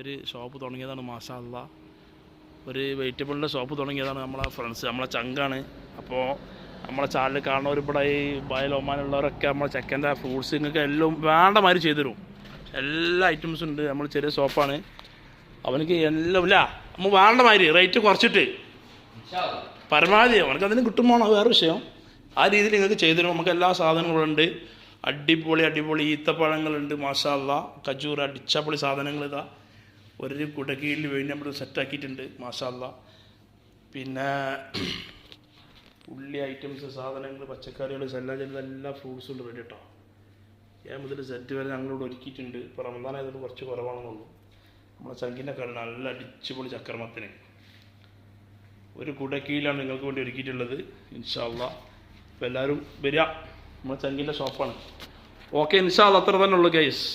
ഒരു ഷോപ്പ് തുടങ്ങിയതാണ്. മാഷാ അല്ലാ, ഒരു വെജിറ്റബിളിൻ്റെ ഷോപ്പ് തുടങ്ങിയതാണ് നമ്മളെ ഫ്രണ്ട്സ്, നമ്മളെ ചങ്കാണ്. അപ്പോൾ നമ്മളെ ചാനൽ കാണുന്നവർ ഇവിടെ ഈ ബയൽ ഒമാനുള്ളവരൊക്കെ നമ്മളെ ചെക്കൻ്റെ ഫ്രൂട്ട്സ് നിങ്ങൾക്ക് എല്ലാം വേണ്ട മാതിരി ചെയ്തു തരും. എല്ലാ ഐറ്റംസും ഉണ്ട്. നമ്മൾ ചെറിയ ഷോപ്പാണ്, അവനക്ക് എല്ലാം ഇല്ല നമ്മൾ വേണ്ട മാതിരി റേറ്റ് കുറച്ചിട്ട് പരമാവധി അവനക്ക് അതിന് കിട്ടുമ്പോൾ വേറെ വിഷയം. ആ രീതിയിൽ നിങ്ങൾക്ക് ചെയ്തു തരും. നമുക്ക് എല്ലാ സാധനങ്ങളുണ്ട്. അടിപൊളി ഈത്തപ്പഴങ്ങളുണ്ട്. മാഷാ അല്ലാ, ഖജൂർ അടിച്ചപൊളി സാധനങ്ങൾ ഇതാ ഒരു കുടക്കീഴിൽ വേണ്ടി നമ്മൾ സെറ്റാക്കിയിട്ടുണ്ട്. മാഷാ അല്ലാ. പിന്നെ ഉള്ളി ഐറ്റംസ് സാധനങ്ങൾ, പച്ചക്കറികൾ, എല്ലാ ഫ്രൂട്ട്സും ഉണ്ട് റെഡി കേട്ടോ. ഞാൻ മുതൽ സെറ്റ് വരെ ഞങ്ങളിവിടെ ഒരുക്കിയിട്ടുണ്ട്. ഇപ്പോൾ റമദാനായതുകൊണ്ട് കുറച്ച് കുറവാണെന്നുള്ളൂ. നമ്മളെ ചങ്കിൻ്റെ കട നല്ല അടിച്ചുപൊളി ചക്രമത്തിന് ഒരു കുടക്കീഴിലാണ് നിങ്ങൾക്ക് വേണ്ടി ഒരുക്കിയിട്ടുള്ളത്. ഇൻഷാ അല്ലാ. അപ്പോൾ എല്ലാവരും വരിക, നമ്മളെ ചങ്കിൻ്റെ ഷോപ്പാണ്. ഓക്കെ, ഇൻഷാ അല്ലാ, അത്ര തന്നെ ഉള്ളൂ ഗൈസ്.